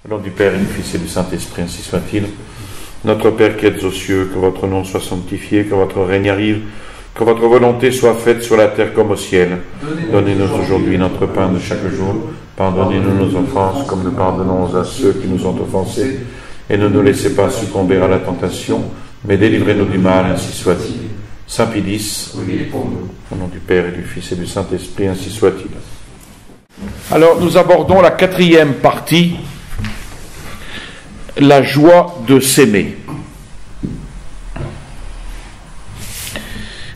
Au nom du Père et du Fils et du Saint-Esprit, ainsi soit-il. Notre Père qui êtes aux cieux, que votre nom soit sanctifié, que votre règne arrive, que votre volonté soit faite sur la terre comme au ciel. Donnez-nous aujourd'hui notre pain de chaque jour. Pardonnez-nous nos offenses, comme nous pardonnons à ceux qui nous ont offensés. Et ne nous laissez pas succomber à la tentation, mais délivrez-nous du mal, ainsi soit-il. Saint Pie X, au nom du Père et du Fils et du Saint-Esprit, ainsi soit-il. Alors, nous abordons la 4e partie, la joie de s'aimer.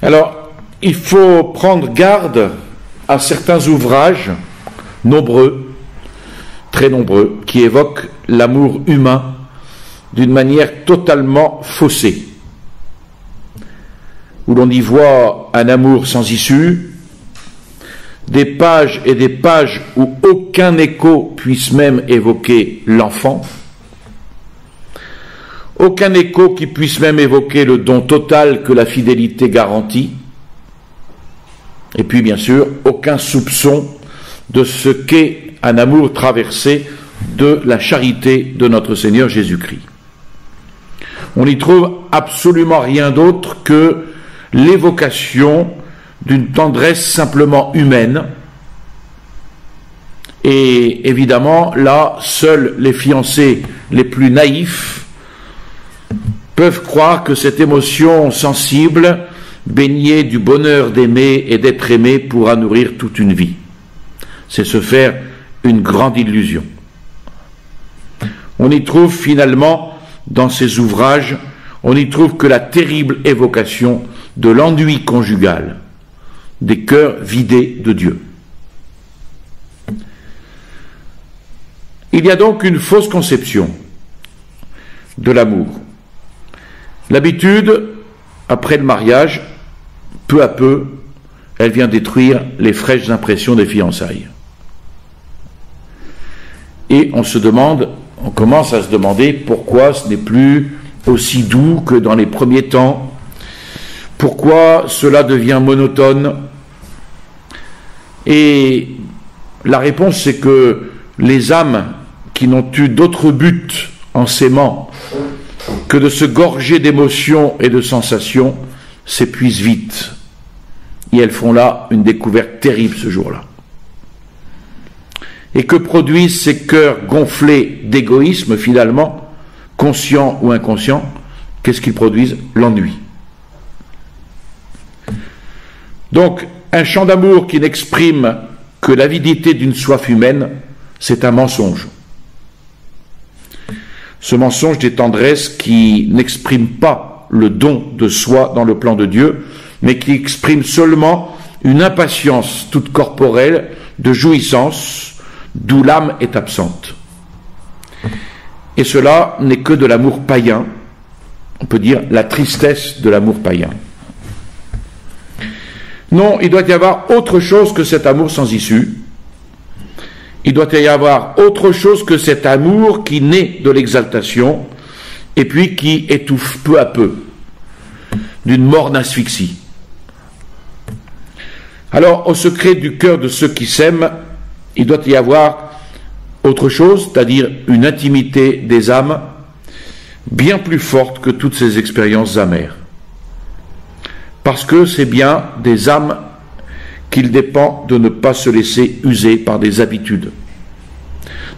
Alors, il faut prendre garde à certains ouvrages, nombreux, très nombreux, qui évoquent l'amour humain d'une manière totalement faussée, où l'on y voit un amour sans issue, des pages et des pages où aucun écho puisse même évoquer l'enfant, aucun écho qui puisse même évoquer le don total que la fidélité garantit, et puis bien sûr aucun soupçon de ce qu'est un amour traversé de la charité de notre Seigneur Jésus-Christ. On n'y trouve absolument rien d'autre que l'évocation d'une tendresse simplement humaine, et évidemment là, seuls les fiancés les plus naïfs peuvent croire que cette émotion sensible, baignée du bonheur d'aimer et d'être aimé, pourra nourrir toute une vie. C'est se faire une grande illusion. On y trouve finalement, dans ces ouvrages, on y trouve que la terrible évocation de l'ennui conjugal, des cœurs vidés de Dieu. Il y a donc une fausse conception de l'amour. L'habitude, après le mariage, peu à peu, elle vient détruire les fraîches impressions des fiançailles. Et on commence à se demander pourquoi ce n'est plus aussi doux que dans les premiers temps, pourquoi cela devient monotone. Et la réponse, c'est que les âmes qui n'ont eu d'autre but en s'aimant que de se gorger d'émotions et de sensations s'épuisent vite. Et elles font là une découverte terrible ce jour-là. Et que produisent ces cœurs gonflés d'égoïsme finalement, conscient ou inconscient? Qu'est-ce qu'ils produisent? L'ennui. Donc, un chant d'amour qui n'exprime que l'avidité d'une soif humaine, c'est un mensonge. Ce mensonge des tendresses qui n'exprime pas le don de soi dans le plan de Dieu, mais qui exprime seulement une impatience toute corporelle de jouissance, d'où l'âme est absente. Et cela n'est que de l'amour païen, on peut dire la tristesse de l'amour païen. Non, il doit y avoir autre chose que cet amour sans issue. Il doit y avoir autre chose que cet amour qui naît de l'exaltation et puis qui étouffe peu à peu, d'une morne asphyxie. Alors, au secret du cœur de ceux qui s'aiment, il doit y avoir autre chose, c'est-à-dire une intimité des âmes bien plus forte que toutes ces expériences amères. Parce que c'est bien des âmes qu'il dépend de ne pas se laisser user par des habitudes,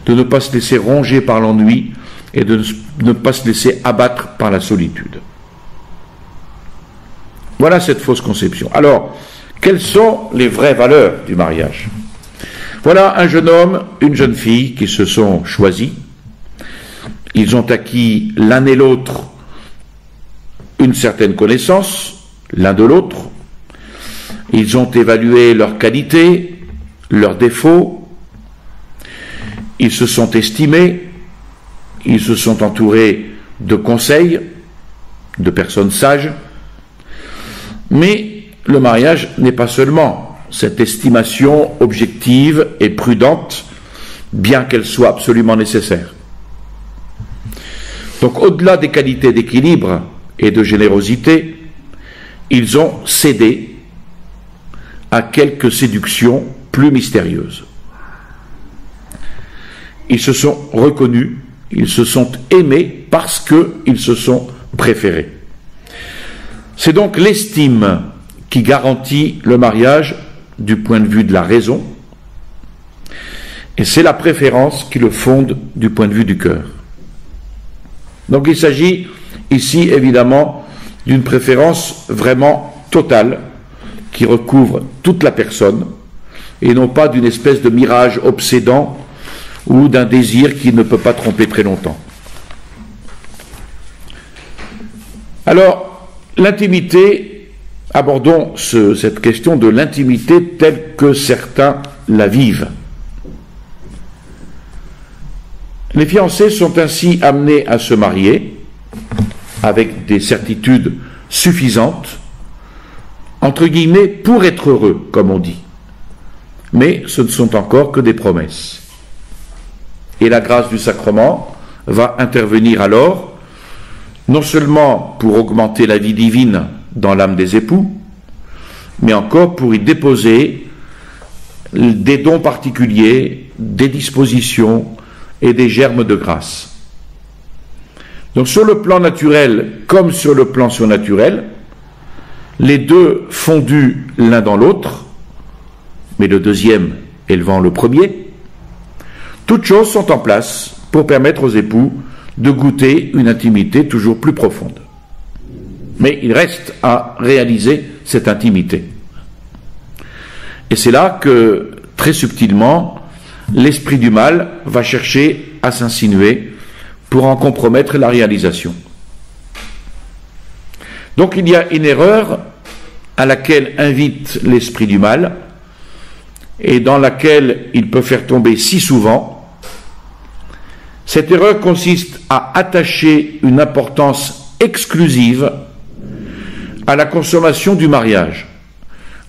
de ne pas se laisser ronger par l'ennui et de ne pas se laisser abattre par la solitude. Voilà cette fausse conception. Alors, quelles sont les vraies valeurs du mariage? Voilà un jeune homme, une jeune fille qui se sont choisis. Ils ont acquis l'un et l'autre une certaine connaissance, l'un de l'autre. Ils ont évalué leurs qualités, leurs défauts. Ils se sont estimés. Ils se sont entourés de conseils, de personnes sages. Mais le mariage n'est pas seulement cette estimation objective et prudente, bien qu'elle soit absolument nécessaire. Donc, au-delà des qualités d'équilibre et de générosité, ils ont cédé à quelques séductions plus mystérieuses. ils se sont reconnus, ils se sont aimés parce qu'ils se sont préférés. C'est donc l'estime qui garantit le mariage du point de vue de la raison, et c'est la préférence qui le fonde du point de vue du cœur. Donc il s'agit ici évidemment d'une préférence vraiment totale qui recouvre toute la personne et non pas d'une espèce de mirage obsédant ou d'un désir qui ne peut pas tromper très longtemps. Alors, l'intimité, abordons cette question de l'intimité telle que certains la vivent. Les fiancés sont ainsi amenés à se marier avec des certitudes suffisantes, entre guillemets, pour être heureux, comme on dit. Mais ce ne sont encore que des promesses. Et la grâce du sacrement va intervenir alors, non seulement pour augmenter la vie divine dans l'âme des époux, mais encore pour y déposer des dons particuliers, des dispositions et des germes de grâce. Donc sur le plan naturel comme sur le plan surnaturel, les deux fondus l'un dans l'autre, mais le deuxième élevant le premier, toutes choses sont en place pour permettre aux époux de goûter une intimité toujours plus profonde. Mais il reste à réaliser cette intimité. Et c'est là que, très subtilement, l'esprit du mal va chercher à s'insinuer pour en compromettre la réalisation. Donc il y a une erreur à laquelle invite l'esprit du mal et dans laquelle il peut faire tomber si souvent. Cette erreur consiste à attacher une importance exclusive à la consommation du mariage.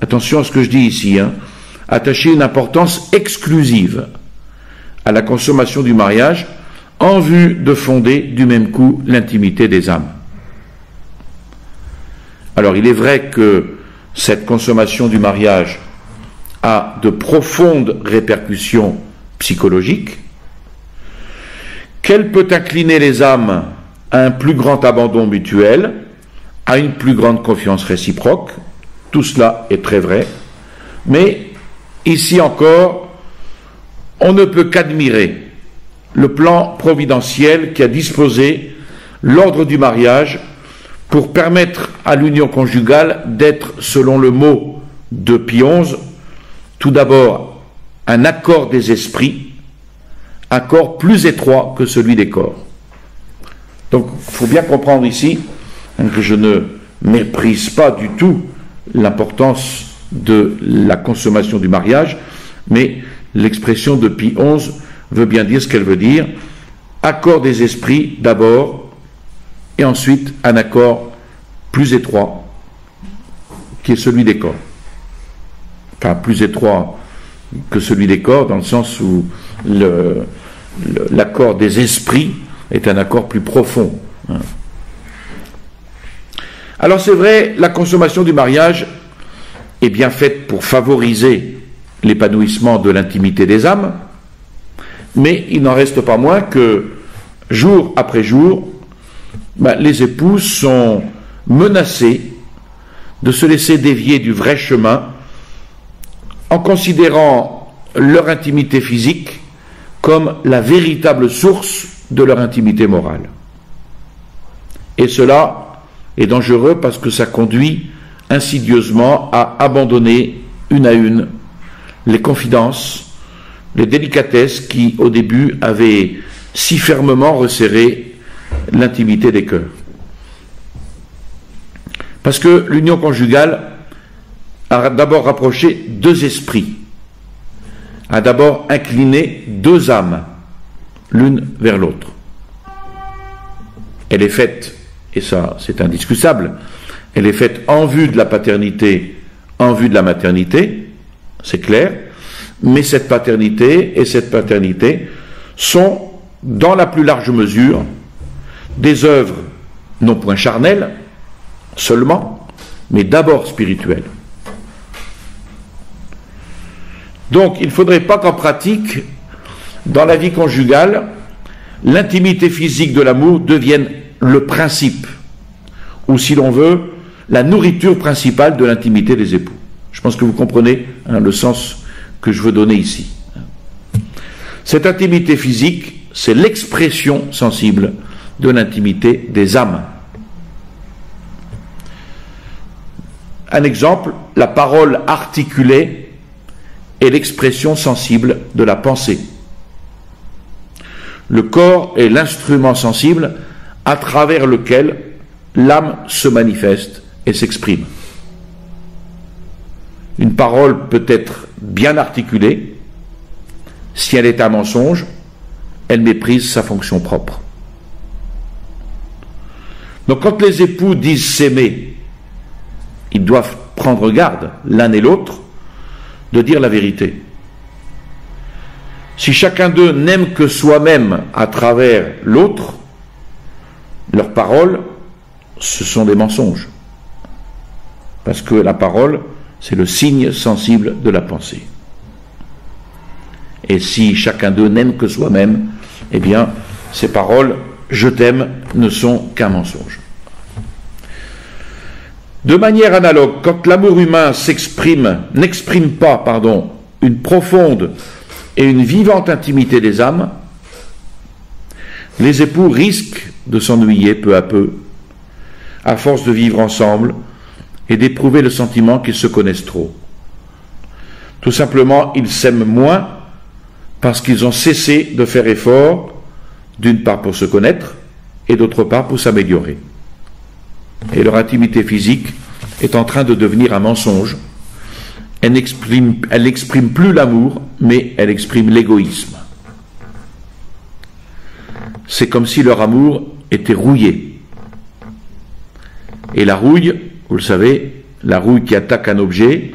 Attention à ce que je dis ici, attacher une importance exclusive à la consommation du mariage en vue de fonder du même coup l'intimité des âmes. Alors il est vrai que cette consommation du mariage a de profondes répercussions psychologiques, qu'elle peut incliner les âmes à un plus grand abandon mutuel, à une plus grande confiance réciproque. Tout cela est très vrai, mais ici encore, on ne peut qu'admirer le plan providentiel qui a disposé l'ordre du mariage pour permettre à l'union conjugale d'être, selon le mot de Pie XI, tout d'abord un accord des esprits, accord plus étroit que celui des corps. Donc il faut bien comprendre ici que je ne méprise pas du tout l'importance de la consommation du mariage, mais l'expression de Pie XI veut bien dire ce qu'elle veut dire. Accord des esprits d'abord, et ensuite un accord plus étroit, qui est celui des corps. Enfin, plus étroit que celui des corps, dans le sens où l'accord des esprits est un accord plus profond. Alors c'est vrai, la consommation du mariage est bien faite pour favoriser l'épanouissement de l'intimité des âmes, mais il n'en reste pas moins que, jour après jour, les époux sont menacés de se laisser dévier du vrai chemin en considérant leur intimité physique comme la véritable source de leur intimité morale. Et cela est dangereux parce que ça conduit insidieusement à abandonner une à une les confidences, les délicatesses qui, au début, avaient si fermement resserré l'intimité des cœurs. Parce que l'union conjugale a d'abord rapproché deux esprits, a d'abord incliné deux âmes, l'une vers l'autre. Elle est faite, et ça c'est indiscutable, elle est faite en vue de la paternité, en vue de la maternité, c'est clair, mais cette paternité et cette paternité sont, dans la plus large mesure, des œuvres non point charnelles seulement, mais d'abord spirituelles. Donc il ne faudrait pas qu'en pratique, dans la vie conjugale, l'intimité physique de l'amour devienne le principe, ou si l'on veut, la nourriture principale de l'intimité des époux. Je pense que vous comprenez le sens que je veux donner ici. Cette intimité physique, c'est l'expression sensible de l'intimité des âmes. Un exemple, la parole articulée est l'expression sensible de la pensée. Le corps est l'instrument sensible à travers lequel l'âme se manifeste et s'exprime. Une parole peut être bien articulée. Si elle est un mensonge, elle méprise sa fonction propre. Donc quand les époux disent s'aimer, ils doivent prendre garde, l'un et l'autre, de dire la vérité. Si chacun d'eux n'aime que soi-même à travers l'autre, leurs paroles, ce sont des mensonges. Parce que la parole, c'est le signe sensible de la pensée. Et si chacun d'eux n'aime que soi-même, eh bien, ces paroles « je t'aime » ne sont qu'un mensonge. De manière analogue, quand l'amour humain n'exprime pas, une profonde et une vivante intimité des âmes, les époux risquent de s'ennuyer peu à peu, à force de vivre ensemble et d'éprouver le sentiment qu'ils se connaissent trop. Tout simplement, ils s'aiment moins parce qu'ils ont cessé de faire effort, d'une part pour se connaître et d'autre part pour s'améliorer. Et leur intimité physique est en train de devenir un mensonge. Elle n'exprime plus l'amour, mais elle exprime l'égoïsme. C'est comme si leur amour était rouillé. Et la rouille, vous le savez, la rouille qui attaque un objet,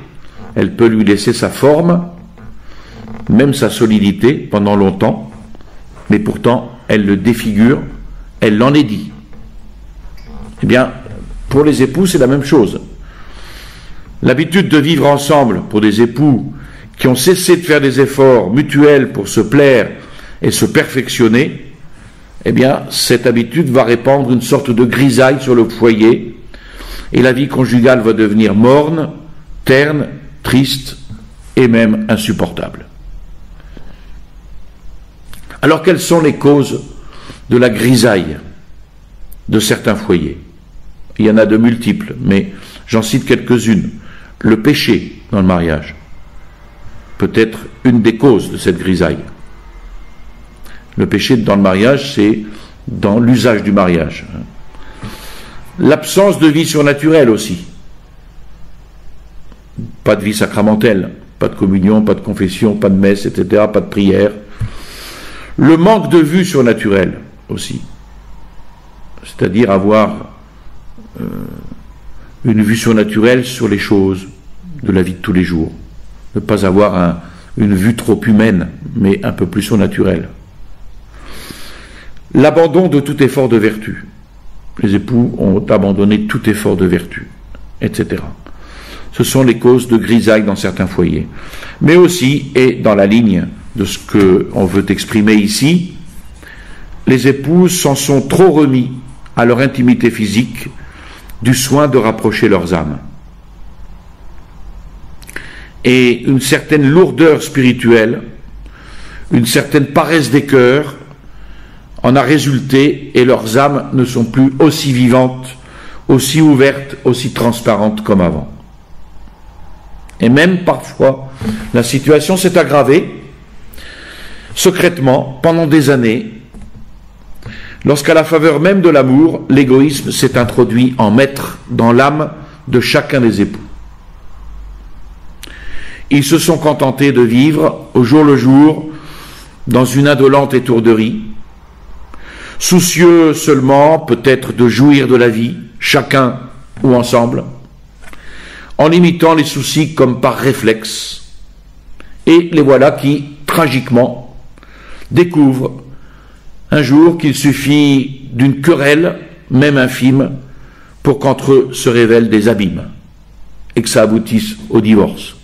elle peut lui laisser sa forme, même sa solidité pendant longtemps, mais pourtant elle le défigure, elle l'enlaidit. Eh bien, pour les époux, c'est la même chose. L'habitude de vivre ensemble pour des époux qui ont cessé de faire des efforts mutuels pour se plaire et se perfectionner, eh bien, cette habitude va répandre une sorte de grisaille sur le foyer et la vie conjugale va devenir morne, terne, triste et même insupportable. Alors, quelles sont les causes de la grisaille de certains foyers? Il y en a de multiples, mais j'en cite quelques-unes. Le péché dans le mariage peut être une des causes de cette grisaille. Le péché dans le mariage, c'est dans l'usage du mariage. L'absence de vie surnaturelle aussi. Pas de vie sacramentelle, pas de communion, pas de confession, pas de messe, etc., pas de prière. Le manque de vue surnaturelle aussi. C'est-à-dire avoir une vue surnaturelle sur les choses de la vie de tous les jours. Ne pas avoir une vue trop humaine, mais un peu plus surnaturelle. L'abandon de tout effort de vertu. Les époux ont abandonné tout effort de vertu, etc. Ce sont les causes de grisaille dans certains foyers. Mais aussi, et dans la ligne de ce qu'on veut exprimer ici, les époux s'en sont trop remis à leur intimité physique du soin de rapprocher leurs âmes. Et une certaine lourdeur spirituelle, une certaine paresse des cœurs en a résulté et leurs âmes ne sont plus aussi vivantes, aussi ouvertes, aussi transparentes comme avant. Et même parfois, la situation s'est aggravée secrètement pendant des années, lorsqu'à la faveur même de l'amour, l'égoïsme s'est introduit en maître dans l'âme de chacun des époux. Ils se sont contentés de vivre au jour le jour dans une indolente étourderie, soucieux seulement peut-être de jouir de la vie, chacun ou ensemble, en limitant les soucis comme par réflexe. Et les voilà qui, tragiquement, découvrent un jour qu'il suffit d'une querelle, même infime, pour qu'entre eux se révèlent des abîmes et que ça aboutisse au divorce.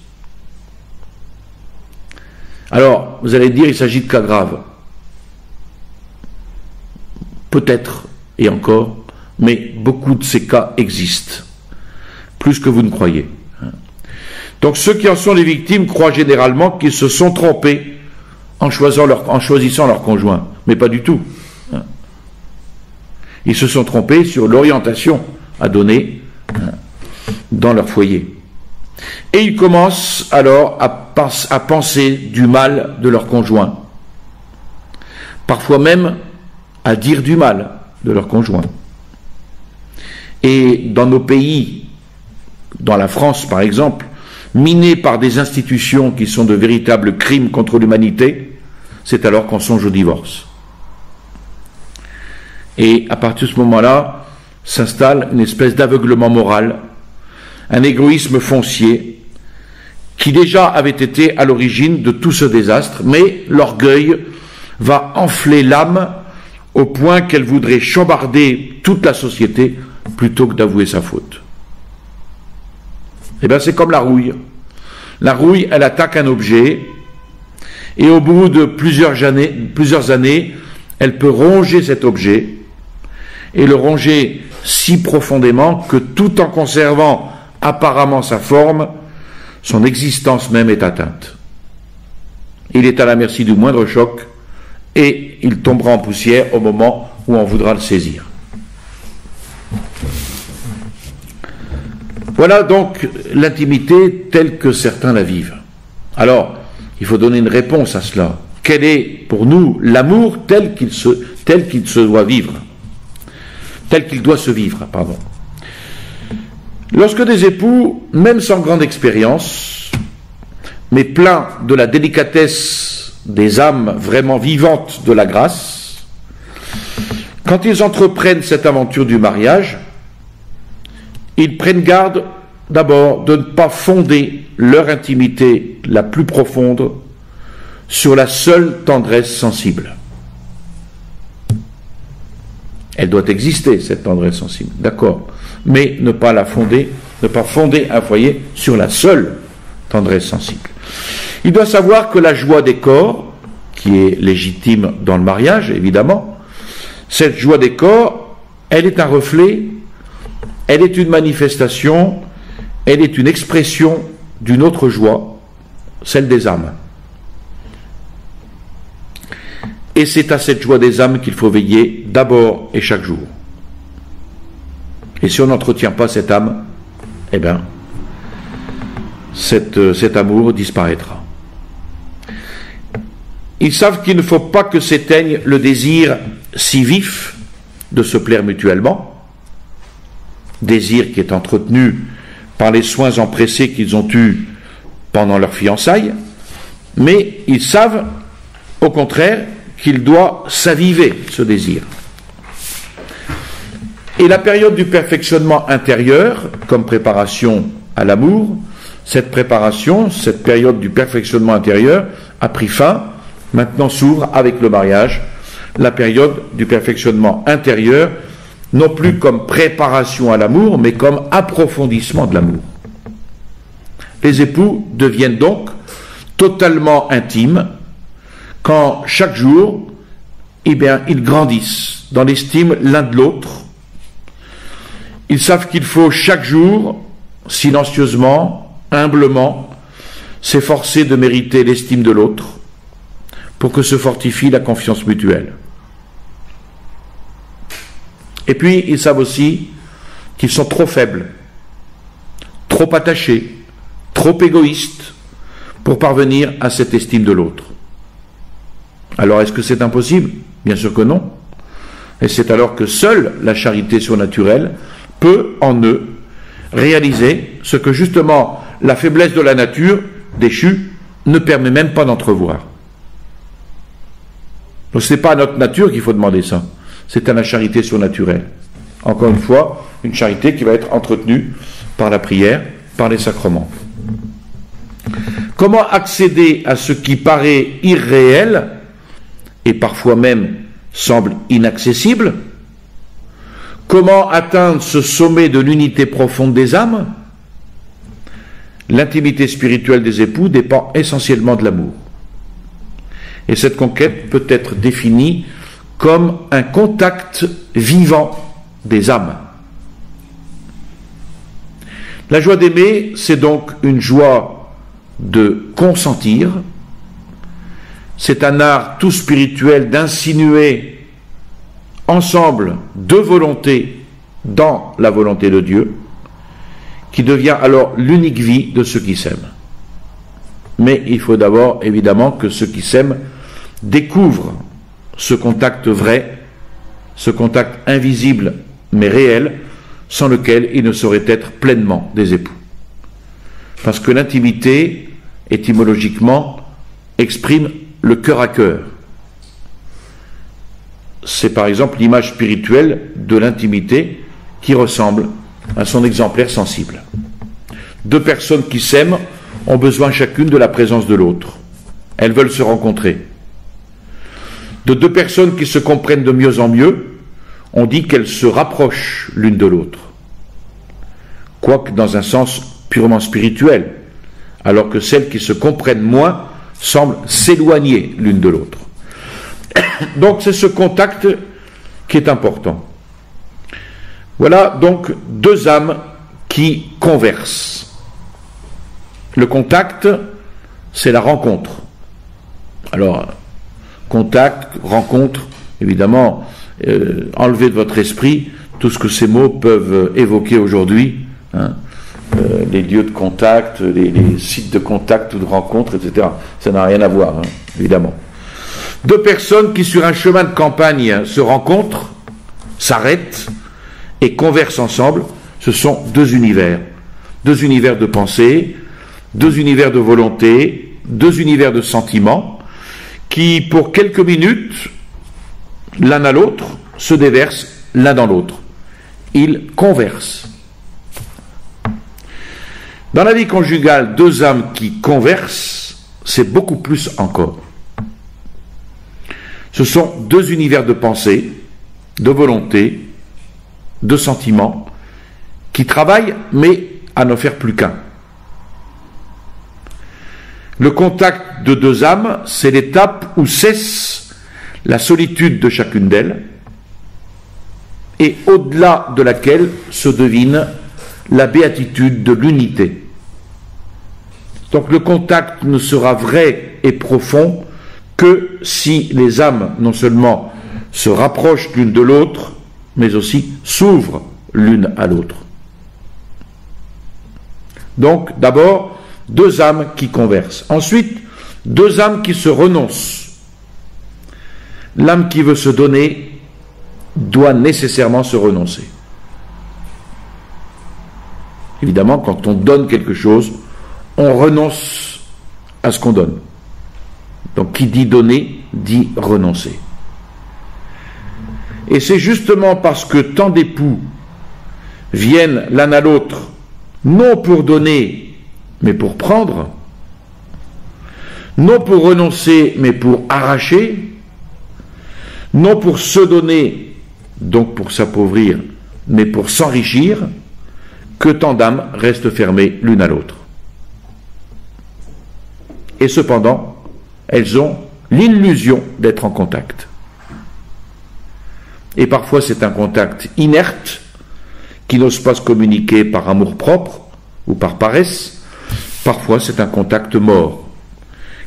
Alors, vous allez dire il s'agit de cas graves. Peut-être, et encore, mais beaucoup de ces cas existent, plus que vous ne croyez. Donc ceux qui en sont les victimes croient généralement qu'ils se sont trompés en choisissant leur conjoint, mais pas du tout. Ils se sont trompés sur l'orientation à donner dans leur foyer. Et ils commencent alors à penser du mal de leur conjoint, parfois même à dire du mal de leur conjoint. Et dans nos pays, dans la France par exemple, minés par des institutions qui sont de véritables crimes contre l'humanité, c'est alors qu'on songe au divorce. Et à partir de ce moment-là, s'installe une espèce d'aveuglement moral, un égoïsme foncier, qui déjà avait été à l'origine de tout ce désastre, mais l'orgueil va enfler l'âme au point qu'elle voudrait chambarder toute la société plutôt que d'avouer sa faute. Eh bien, c'est comme la rouille. La rouille, elle attaque un objet, et au bout de plusieurs années, elle peut ronger cet objet, et le ronger si profondément que tout en conservant apparemment sa forme, son existence même est atteinte. Il est à la merci du moindre choc, et il tombera en poussière au moment où on voudra le saisir. Voilà donc l'intimité telle que certains la vivent. Alors, il faut donner une réponse à cela. Quel est pour nous l'amour tel qu'il doit se vivre, pardon. Lorsque des époux, même sans grande expérience, mais pleins de la délicatesse des âmes vraiment vivantes de la grâce, quand ils entreprennent cette aventure du mariage, ils prennent garde d'abord de ne pas fonder leur intimité la plus profonde sur la seule tendresse sensible. Elle doit exister, cette tendresse sensible, d'accord, mais ne pas fonder un foyer sur la seule tendresse sensible. Il doit savoir que la joie des corps, qui est légitime dans le mariage, évidemment, cette joie des corps, elle est un reflet, elle est une manifestation, elle est une expression d'une autre joie, celle des âmes. Et c'est à cette joie des âmes qu'il faut veiller d'abord et chaque jour. Et si on n'entretient pas cette âme, eh bien, cet amour disparaîtra. Ils savent qu'il ne faut pas que s'éteigne le désir si vif de se plaire mutuellement, désir qui est entretenu par les soins empressés qu'ils ont eus pendant leur fiançailles, mais ils savent, au contraire, qu'il doit s'aviver, ce désir. Et la période du perfectionnement intérieur, comme préparation à l'amour, cette période du perfectionnement intérieur a pris fin. Maintenant s'ouvre avec le mariage la période du perfectionnement intérieur, non plus comme préparation à l'amour, mais comme approfondissement de l'amour. Les époux deviennent donc totalement intimes quand chaque jour, eh bien, ils grandissent dans l'estime l'un de l'autre. Ils savent qu'il faut chaque jour, silencieusement, humblement, s'efforcer de mériter l'estime de l'autre pour que se fortifie la confiance mutuelle. Et puis, ils savent aussi qu'ils sont trop faibles, trop attachés, trop égoïstes pour parvenir à cette estime de l'autre. Alors, est-ce que c'est impossible? Bien sûr que non. Et c'est alors que seule la charité surnaturelle peut, en eux, réaliser ce que justement la faiblesse de la nature déchue ne permet même pas d'entrevoir. Donc ce n'est pas à notre nature qu'il faut demander ça, c'est à la charité surnaturelle. Encore une fois, une charité qui va être entretenue par la prière, par les sacrements. Comment accéder à ce qui paraît irréel et parfois même semble inaccessible? Comment atteindre ce sommet de l'unité profonde des âmes? L'intimité spirituelle des époux dépend essentiellement de l'amour. Et cette conquête peut être définie comme un contact vivant des âmes. La joie d'aimer, c'est donc une joie de consentir. C'est un art tout spirituel d'insinuer ensemble deux volontés dans la volonté de Dieu, qui devient alors l'unique vie de ceux qui s'aiment. Mais il faut d'abord, évidemment, que ceux qui s'aiment découvrent ce contact vrai, ce contact invisible mais réel, sans lequel ils ne sauraient être pleinement des époux. Parce que l'intimité, étymologiquement, exprime le cœur à cœur. C'est par exemple l'image spirituelle de l'intimité qui ressemble à son exemplaire sensible. Deux personnes qui s'aiment ont besoin chacune de la présence de l'autre. Elles veulent se rencontrer. De deux personnes qui se comprennent de mieux en mieux, on dit qu'elles se rapprochent l'une de l'autre, quoique dans un sens purement spirituel, alors que celles qui se comprennent moins semblent s'éloigner l'une de l'autre. Donc c'est ce contact qui est important. Voilà donc deux âmes qui conversent. Le contact, c'est la rencontre. Alors, contact, rencontre, évidemment, enlevez de votre esprit tout ce que ces mots peuvent évoquer aujourd'hui, hein, les lieux de contact, les sites de contact ou de rencontre, etc. Ça n'a rien à voir, hein, évidemment. Deux personnes qui sur un chemin de campagne se rencontrent, s'arrêtent et conversent ensemble, ce sont deux univers de pensée, deux univers de volonté, deux univers de sentiments, qui pour quelques minutes, l'un à l'autre, se déversent l'un dans l'autre. Ils conversent. Dans la vie conjugale, deux âmes qui conversent, c'est beaucoup plus encore. Ce sont deux univers de pensée, de volonté, de sentiments, qui travaillent, mais à n'en faire plus qu'un. Le contact de deux âmes, c'est l'étape où cesse la solitude de chacune d'elles, et au-delà de laquelle se devine la béatitude de l'unité. Donc le contact ne sera vrai et profond que si les âmes non seulement se rapprochent l'une de l'autre, mais aussi s'ouvrent l'une à l'autre. Donc d'abord, deux âmes qui conversent. Ensuite, deux âmes qui se renoncent. L'âme qui veut se donner doit nécessairement se renoncer. Évidemment, quand on donne quelque chose, on renonce à ce qu'on donne. Donc, qui dit donner, dit renoncer. Et c'est justement parce que tant d'époux viennent l'un à l'autre, non pour donner, mais pour prendre, non pour renoncer, mais pour arracher, non pour se donner, donc pour s'appauvrir, mais pour s'enrichir, que tant d'âmes restent fermées l'une à l'autre. Et cependant, elles ont l'illusion d'être en contact. Et parfois c'est un contact inerte, qui n'ose pas se communiquer par amour-propre ou par paresse. Parfois c'est un contact mort,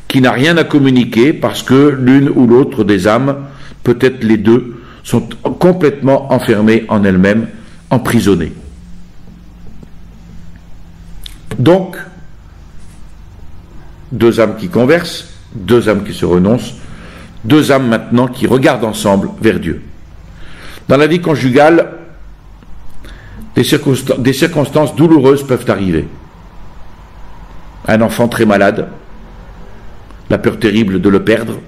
qui n'a rien à communiquer parce que l'une ou l'autre des âmes, peut-être les deux, sont complètement enfermées en elles-mêmes, emprisonnées. Donc, deux âmes qui conversent, deux âmes qui se renoncent, deux âmes maintenant qui regardent ensemble vers Dieu. Dans la vie conjugale, des circonstances douloureuses peuvent arriver. Un enfant très malade, la peur terrible de le perdre,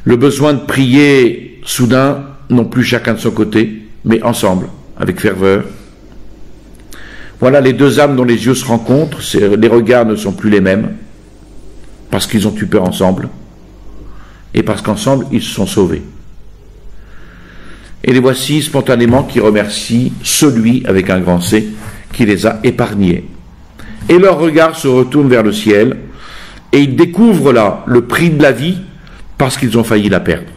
le besoin de prier soudain, non plus chacun de son côté, mais ensemble, avec ferveur. Voilà les deux âmes dont les yeux se rencontrent, les regards ne sont plus les mêmes, parce qu'ils ont eu peur ensemble, et parce qu'ensemble ils se sont sauvés. Et les voici spontanément qui remercient celui, avec un grand C, qui les a épargnés. Et leurs regards se retournent vers le ciel, et ils découvrent là le prix de la vie parce qu'ils ont failli la perdre.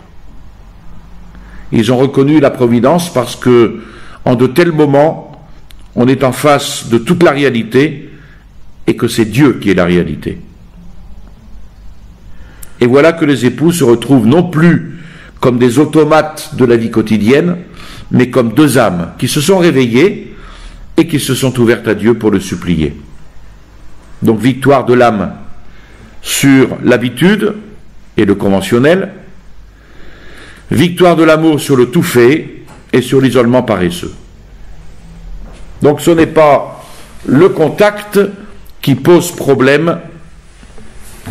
Ils ont reconnu la providence parce que, en de tels moments, on est en face de toute la réalité et que c'est Dieu qui est la réalité. Et voilà que les époux se retrouvent non plus comme des automates de la vie quotidienne, mais comme deux âmes qui se sont réveillées et qui se sont ouvertes à Dieu pour le supplier. Donc victoire de l'âme sur l'habitude et le conventionnel, victoire de l'amour sur le tout fait et sur l'isolement paresseux. Donc ce n'est pas le contact qui pose problème,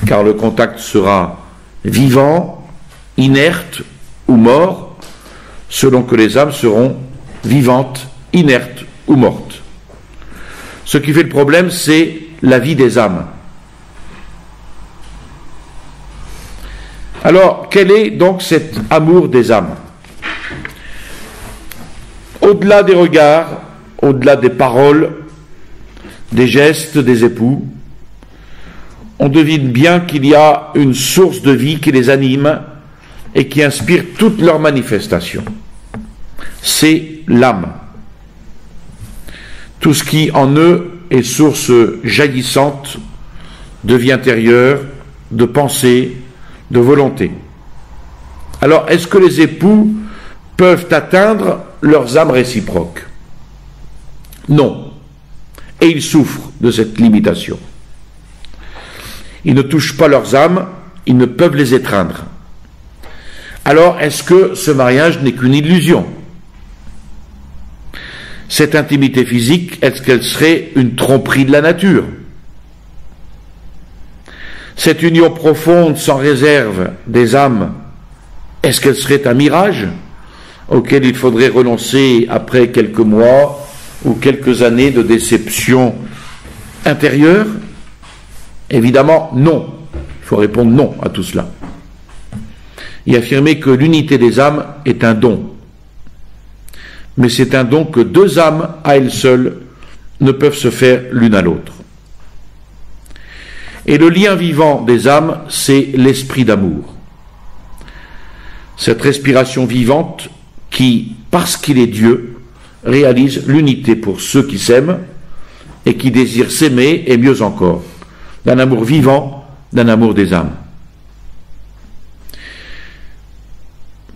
car le contact sera vivant, inerte ou mort, selon que les âmes seront vivantes, inertes ou mortes. Ce qui fait le problème, c'est la vie des âmes. Alors, quel est donc cet amour des âmes? Au-delà des regards, au-delà des paroles, des gestes des époux, on devine bien qu'il y a une source de vie qui les anime et qui inspire toutes leurs manifestations. C'est l'âme. Tout ce qui en eux est source jaillissante de vie intérieure, de pensée, de volonté. Alors, est-ce que les époux peuvent atteindre leurs âmes réciproques? Non. Et ils souffrent de cette limitation. Ils ne touchent pas leurs âmes, ils ne peuvent les étreindre. Alors, est-ce que ce mariage n'est qu'une illusion? Cette intimité physique, est-ce qu'elle serait une tromperie de la nature? Cette union profonde, sans réserve, des âmes, est-ce qu'elle serait un mirage auquel il faudrait renoncer après quelques mois ou quelques années de déception intérieure? Évidemment, non. Il faut répondre non à tout cela. Et affirmer que l'unité des âmes est un don. Mais c'est un don que deux âmes, à elles seules, ne peuvent se faire l'une à l'autre. Et le lien vivant des âmes, c'est l'esprit d'amour. Cette respiration vivante qui, parce qu'il est Dieu, réalise l'unité pour ceux qui s'aiment et qui désirent s'aimer, et mieux encore, d'un amour vivant, d'un amour des âmes.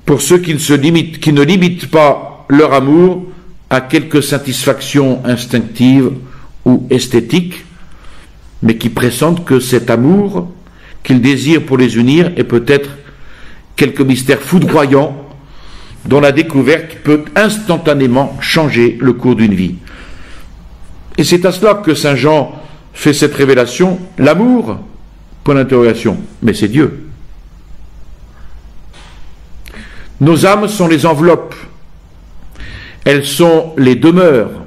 Pour ceux qui ne limitent pas leur amour à quelques satisfactions instinctives ou esthétiques, mais qui pressentent que cet amour qu'ils désirent pour les unir est peut-être quelque mystère foudroyant dont la découverte peut instantanément changer le cours d'une vie. Et c'est à cela que Saint Jean fait cette révélation, l'amour, point d'interrogation, mais c'est Dieu. Nos âmes sont les enveloppes, elles sont les demeures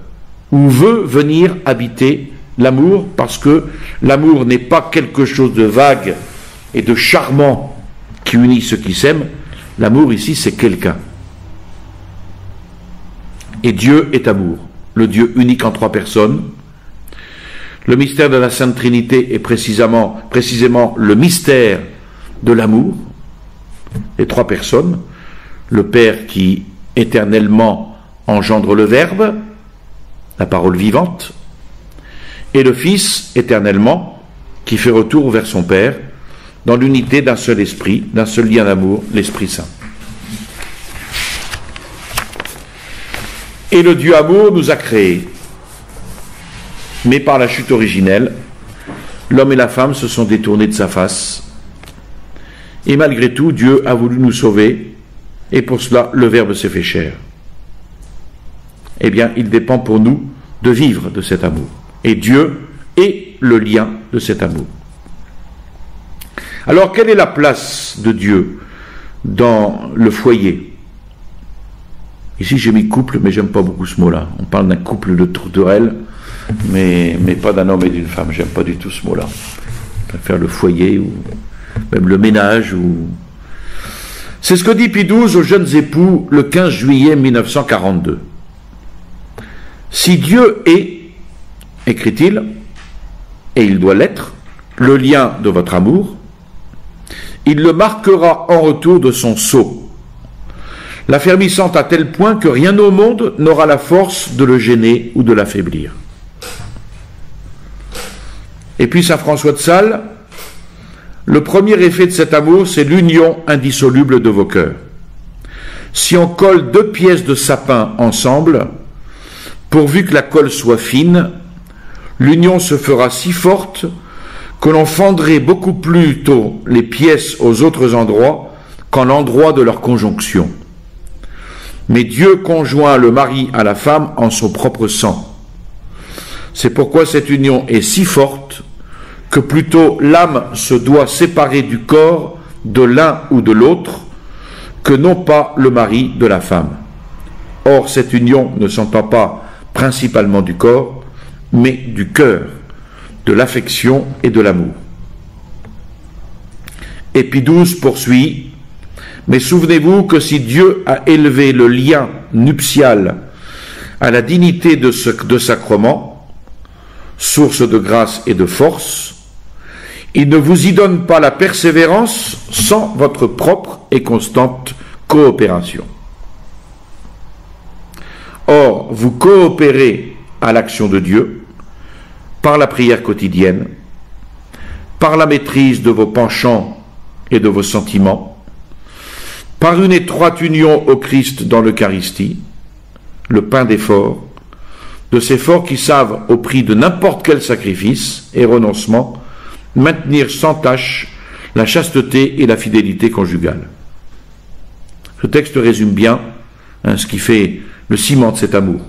où veut venir habiter l'amour, parce que l'amour n'est pas quelque chose de vague et de charmant qui unit ceux qui s'aiment. L'amour ici, c'est quelqu'un. Et Dieu est amour, le Dieu unique en trois personnes. Le mystère de la Sainte Trinité est précisément le mystère de l'amour, les trois personnes. Le Père qui éternellement engendre le Verbe, la parole vivante, et le Fils éternellement qui fait retour vers son Père dans l'unité d'un seul esprit, d'un seul lien d'amour, l'Esprit Saint. Et le Dieu amour nous a créés. Mais par la chute originelle, l'homme et la femme se sont détournés de sa face. Et malgré tout, Dieu a voulu nous sauver, et pour cela, le Verbe s'est fait chair. Eh bien, il dépend pour nous de vivre de cet amour. Et Dieu est le lien de cet amour. Alors, quelle est la place de Dieu dans le foyer? Ici, j'ai mis couple, mais j'aime pas beaucoup ce mot-là. On parle d'un couple de tourterelle, mais pas d'un homme et d'une femme. J'aime pas du tout ce mot-là. Je préfère le foyer, ou même le ménage. C'est ce que dit Pie XII aux jeunes époux le 15 juillet 1942. Si Dieu est, écrit-il, et il doit l'être, le lien de votre amour, il le marquera en retour de son sceau, l'affermissant à tel point que rien au monde n'aura la force de le gêner ou de l'affaiblir. Et puis saint François de Sales, le premier effet de cet amour, c'est l'union indissoluble de vos cœurs. Si on colle 2 pièces de sapin ensemble, pourvu que la colle soit fine, l'union se fera si forte que l'on fendrait beaucoup plus tôt les pièces aux autres endroits qu'en l'endroit de leur conjonction. Mais Dieu conjoint le mari à la femme en son propre sang. C'est pourquoi cette union est si forte que plutôt l'âme se doit séparer du corps de l'un ou de l'autre que non pas le mari de la femme. Or, cette union ne s'entend pas principalement du corps, mais du cœur, de l'affection et de l'amour. Et Pie XII poursuit, mais souvenez-vous que si Dieu a élevé le lien nuptial à la dignité de sacrement, source de grâce et de force, il ne vous y donne pas la persévérance sans votre propre et constante coopération. Or, vous coopérez à l'action de Dieu par la prière quotidienne, par la maîtrise de vos penchants et de vos sentiments, par une étroite union au Christ dans l'Eucharistie, le pain d'effort, de ces forts qui savent, au prix de n'importe quel sacrifice et renoncement, maintenir sans tâche la chasteté et la fidélité conjugale. Ce texte résume bien ce qui fait le ciment de cet amour.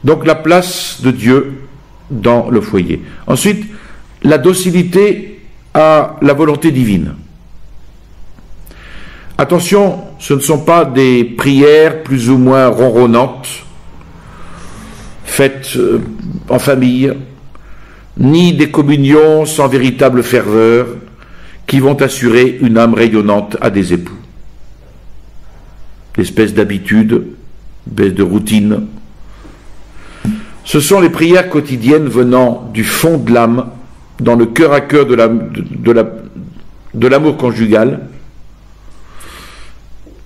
Donc la place de Dieu dans le foyer. Ensuite, la docilité à la volonté divine. Attention, ce ne sont pas des prières plus ou moins ronronnantes, faites en famille, ni des communions sans véritable ferveur qui vont assurer une âme rayonnante à des époux. L'espèce d'habitude, espèce de routine. Ce sont les prières quotidiennes venant du fond de l'âme, dans le cœur à cœur de l'amour conjugal.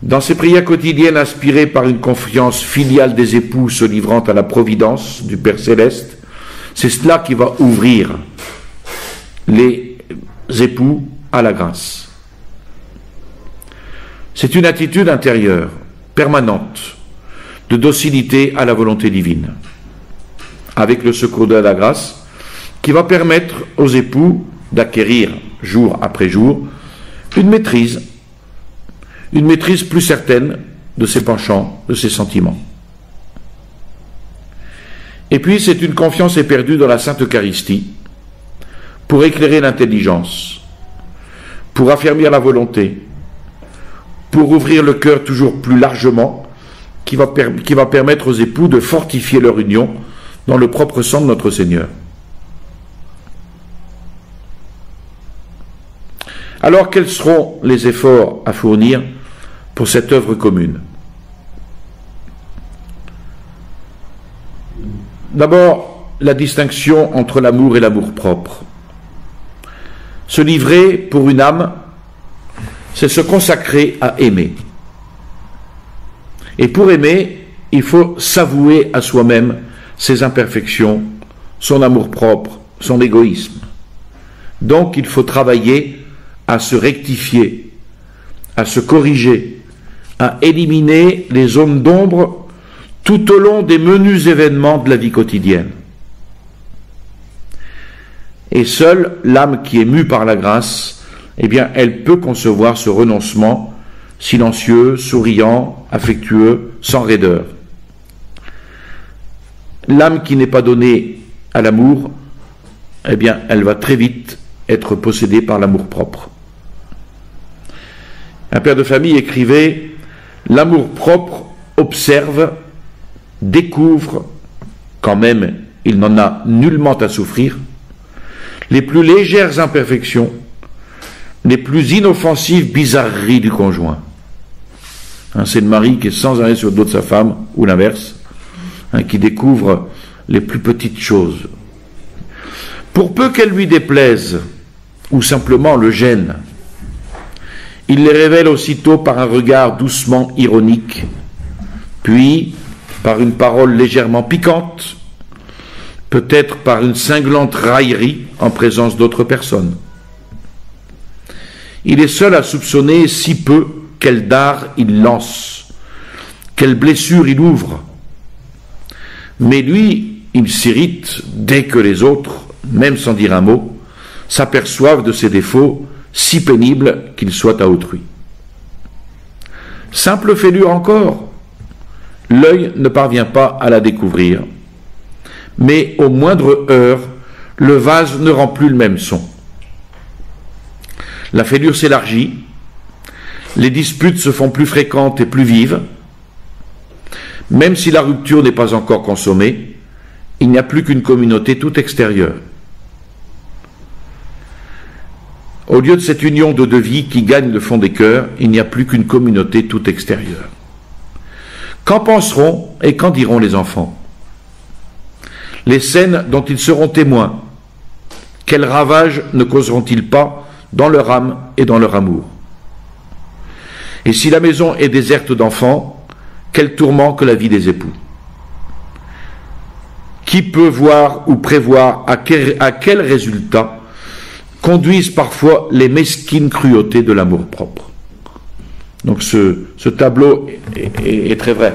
Dans ces prières quotidiennes inspirées par une confiance filiale des époux se livrant à la providence du Père Céleste, c'est cela qui va ouvrir les époux à la grâce. C'est une attitude intérieure, permanente, de docilité à la volonté divine, avec le secours de la grâce, qui va permettre aux époux d'acquérir, jour après jour, une maîtrise plus certaine de ses penchants, de ses sentiments. Et puis, c'est une confiance éperdue dans la Sainte Eucharistie, pour éclairer l'intelligence, pour affermir la volonté, pour ouvrir le cœur toujours plus largement, qui va permettre aux époux de fortifier leur union dans le propre sang de notre Seigneur. Alors, quels seront les efforts à fournir pour cette œuvre commune? D'abord, la distinction entre l'amour et l'amour-propre. Se livrer pour une âme, c'est se consacrer à aimer. Et pour aimer, il faut s'avouer à soi-même ses imperfections, son amour-propre, son égoïsme. Donc, il faut travailler à se rectifier, à se corriger, à éliminer les zones d'ombre tout au long des menus événements de la vie quotidienne. Et seule l'âme qui est mue par la grâce, eh bien, elle peut concevoir ce renoncement silencieux, souriant, affectueux, sans raideur. L'âme qui n'est pas donnée à l'amour, eh bien, elle va très vite être possédée par l'amour-propre. Un père de famille écrivait « L'amour-propre observe, découvre, quand même il n'en a nullement à souffrir, les plus légères imperfections, les plus inoffensives bizarreries du conjoint. » C'est le mari qui est sans arrêt sur le dos de sa femme, ou l'inverse, qui découvre les plus petites choses. Pour peu qu'elle lui déplaise, ou simplement le gêne, il les révèle aussitôt par un regard doucement ironique, puis par une parole légèrement piquante, peut-être par une cinglante raillerie en présence d'autres personnes. Il est seul à soupçonner si peu quel dard il lance, quelle blessure il ouvre. Mais lui, il s'irrite dès que les autres, même sans dire un mot, s'aperçoivent de ses défauts si pénibles qu'ils soient à autrui. Simple fêlure encore, l'œil ne parvient pas à la découvrir, mais au moindre heurt, le vase ne rend plus le même son. La fêlure s'élargit, les disputes se font plus fréquentes et plus vives. Même si la rupture n'est pas encore consommée, il n'y a plus qu'une communauté toute extérieure. Au lieu de cette union de deux vies qui gagne le fond des cœurs, il n'y a plus qu'une communauté toute extérieure. Qu'en penseront et qu'en diront les enfants? Les scènes dont ils seront témoins, quels ravages ne causeront-ils pas dans leur âme et dans leur amour? Et si la maison est déserte d'enfants, quel tourment que la vie des époux! Qui peut voir ou prévoir à quel résultat conduisent parfois les mesquines cruautés de l'amour-propre? Donc ce tableau est très vrai.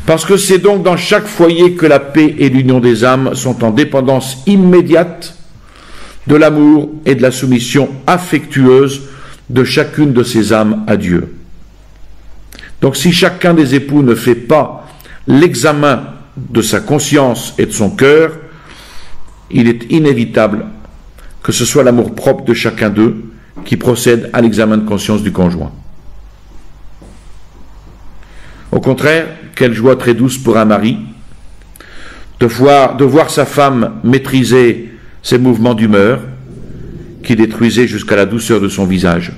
Parce que c'est donc dans chaque foyer que la paix et l'union des âmes sont en dépendance immédiate de l'amour et de la soumission affectueuse de chacune de ces âmes à Dieu. Donc si chacun des époux ne fait pas l'examen de sa conscience et de son cœur, il est inévitable que ce soit l'amour-propre de chacun d'eux qui procède à l'examen de conscience du conjoint. Au contraire, quelle joie très douce pour un mari de voir sa femme maîtriser ses mouvements d'humeur qui détruisaient jusqu'à la douceur de son visage.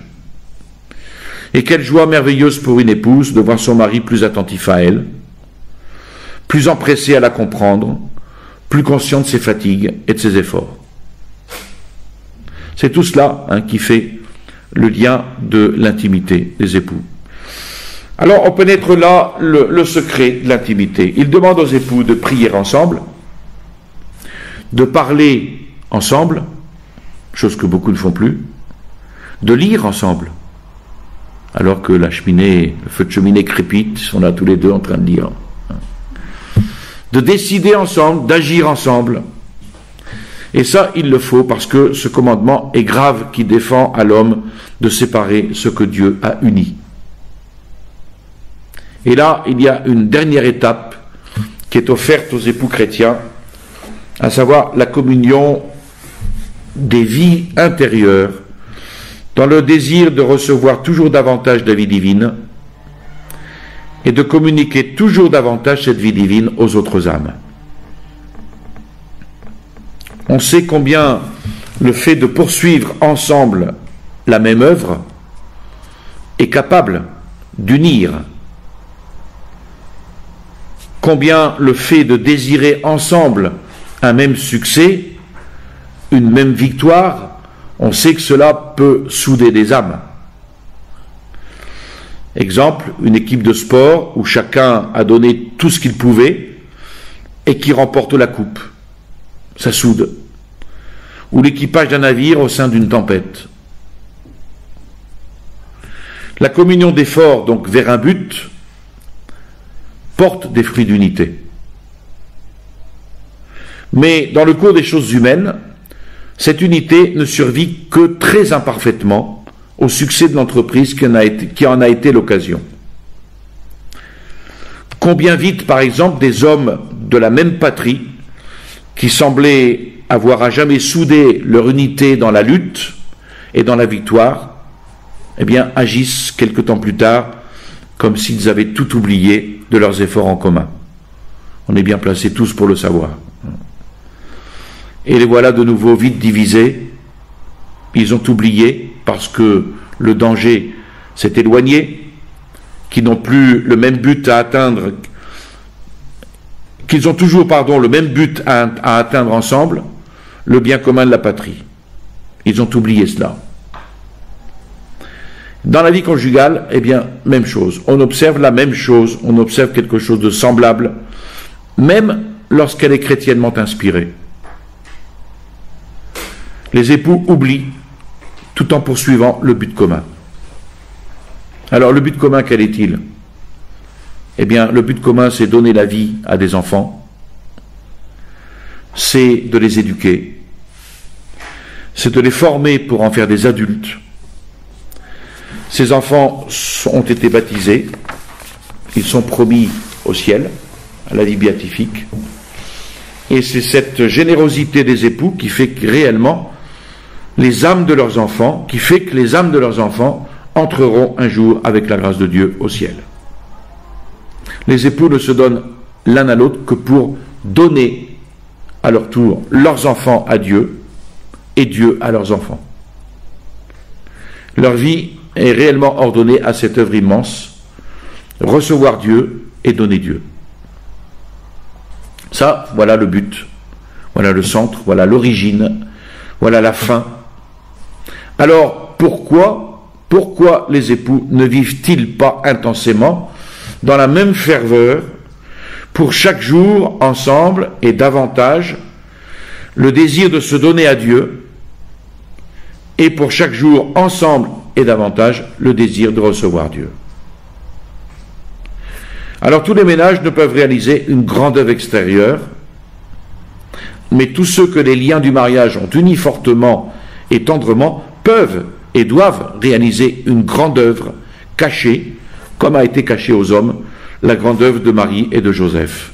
Et quelle joie merveilleuse pour une épouse de voir son mari plus attentif à elle, plus empressé à la comprendre, plus conscient de ses fatigues et de ses efforts. C'est tout cela qui fait le lien de l'intimité des époux. Alors on pénètre là le secret de l'intimité. Il demande aux époux de prier ensemble, de parler ensemble, chose que beaucoup ne font plus, de lire ensemble, alors que la cheminée, le feu de cheminée crépite, ils sont là tous les deux en train de lire. De décider ensemble, d'agir ensemble. Et ça, il le faut parce que ce commandement est grave qui défend à l'homme de séparer ce que Dieu a uni. Et là, il y a une dernière étape qui est offerte aux époux chrétiens, à savoir la communion des vies intérieures, dans le désir de recevoir toujours davantage de la vie divine et de communiquer toujours davantage cette vie divine aux autres âmes. On sait combien le fait de poursuivre ensemble la même œuvre est capable d'unir. Combien le fait de désirer ensemble un même succès, une même victoire, on sait que cela peut souder des âmes. Exemple, une équipe de sport où chacun a donné tout ce qu'il pouvait et qui remporte la coupe. Ça soude. Ou l'équipage d'un navire au sein d'une tempête. La communion d'efforts, donc vers un but, porte des fruits d'unité. Mais dans le cours des choses humaines, cette unité ne survit que très imparfaitement au succès de l'entreprise qui en a été l'occasion. Combien vite, par exemple, des hommes de la même patrie qui semblaient avoir à jamais soudé leur unité dans la lutte et dans la victoire, eh bien, agissent quelque temps plus tard comme s'ils avaient tout oublié de leurs efforts en commun. On est bien placés tous pour le savoir. Et les voilà de nouveau vite divisés. Ils ont oublié, parce que le danger s'est éloigné, qu'ils n'ont plus le même but à atteindre, qu'ils ont toujours, le même but à atteindre ensemble, le bien commun de la patrie. Ils ont oublié cela. Dans la vie conjugale, eh bien, même chose. On observe la même chose, on observe quelque chose de semblable, même lorsqu'elle est chrétiennement inspirée. Les époux oublient tout en poursuivant le but commun. Alors, le but commun, quel est-il? Eh bien, le but commun, c'est donner la vie à des enfants, c'est de les éduquer, c'est de les former pour en faire des adultes. Ces enfants ont été baptisés, ils sont promis au ciel, à la vie béatifique, et c'est cette générosité des époux qui fait que réellement les âmes de leurs enfants, qui fait que les âmes de leurs enfants entreront un jour, avec la grâce de Dieu, au ciel. Les époux ne se donnent l'un à l'autre que pour donner à leur tour leurs enfants à Dieu et Dieu à leurs enfants. Leur vie est réellement ordonnée à cette œuvre immense, recevoir Dieu et donner Dieu. Ça, voilà le but, voilà le centre, voilà l'origine, voilà la fin. Alors, pourquoi les époux ne vivent-ils pas intensément, dans la même ferveur, pour chaque jour, ensemble et davantage, le désir de se donner à Dieu, et pour chaque jour, ensemble et davantage, le désir de recevoir Dieu? Alors tous les ménages ne peuvent réaliser une grande œuvre extérieure, mais tous ceux que les liens du mariage ont unis fortement et tendrement peuvent et doivent réaliser une grande œuvre cachée, comme a été cachée aux hommes la grande œuvre de Marie et de Joseph,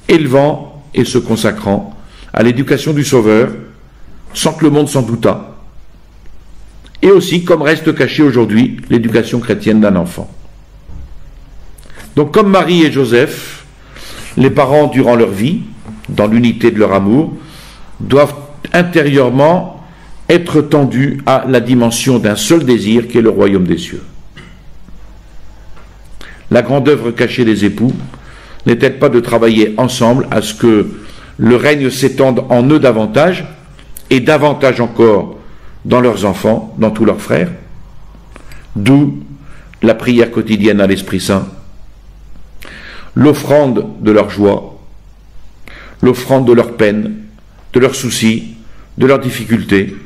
élevant et se consacrant à l'éducation du Sauveur, sans que le monde s'en doutât, et aussi comme reste cachée aujourd'hui l'éducation chrétienne d'un enfant. Donc comme Marie et Joseph, les parents durant leur vie, dans l'unité de leur amour, doivent intérieurement être tendus à la dimension d'un seul désir qui est le royaume des cieux. La grande œuvre cachée des époux n'est-elle pas de travailler ensemble à ce que le règne s'étende en eux davantage, et davantage encore dans leurs enfants, dans tous leurs frères? D'où la prière quotidienne à l'Esprit Saint, l'offrande de leur joie, l'offrande de leur peine, de leurs soucis, de leurs difficultés,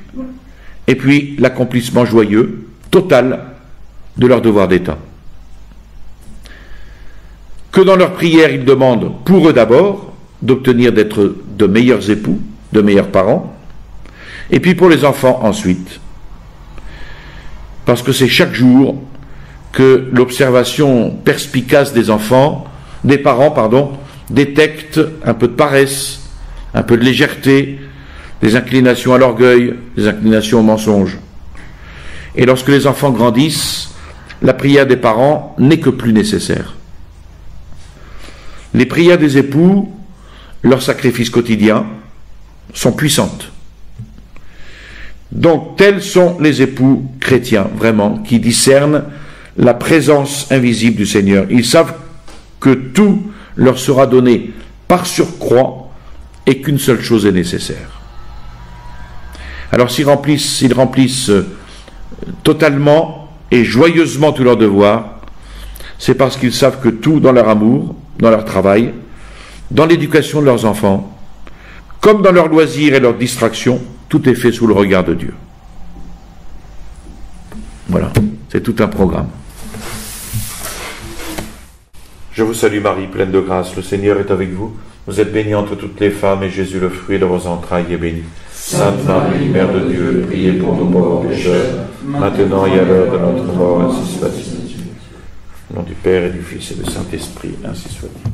et puis l'accomplissement joyeux, total, de leur devoir d'État. Que dans leur prière, ils demandent, pour eux d'abord, d'obtenir d'être de meilleurs époux, de meilleurs parents, et puis pour les enfants ensuite. Parce que c'est chaque jour que l'observation perspicace des parents, détecte un peu de paresse, un peu de légèreté, des inclinations à l'orgueil, des inclinations au mensonge. Et lorsque les enfants grandissent, la prière des parents n'est que plus nécessaire. Les prières des époux, leurs sacrifices quotidiens, sont puissantes. Donc, tels sont les époux chrétiens, vraiment, qui discernent la présence invisible du Seigneur. Ils savent que tout leur sera donné par surcroît et qu'une seule chose est nécessaire. Alors, s'ils remplissent totalement et joyeusement tous leurs devoirs, c'est parce qu'ils savent que tout dans leur amour, dans leur travail, dans l'éducation de leurs enfants, comme dans leurs loisirs et leurs distractions, tout est fait sous le regard de Dieu. Voilà, c'est tout un programme. Je vous salue Marie, pleine de grâce, le Seigneur est avec vous. Vous êtes bénie entre toutes les femmes, et Jésus, le fruit de vos entrailles, est béni. Sainte Marie, Mère de Dieu, priez pour nous pauvres pécheurs, maintenant et à l'heure de notre mort, ainsi soit-il. Au nom du Père et du Fils et du Saint-Esprit, ainsi soit-il.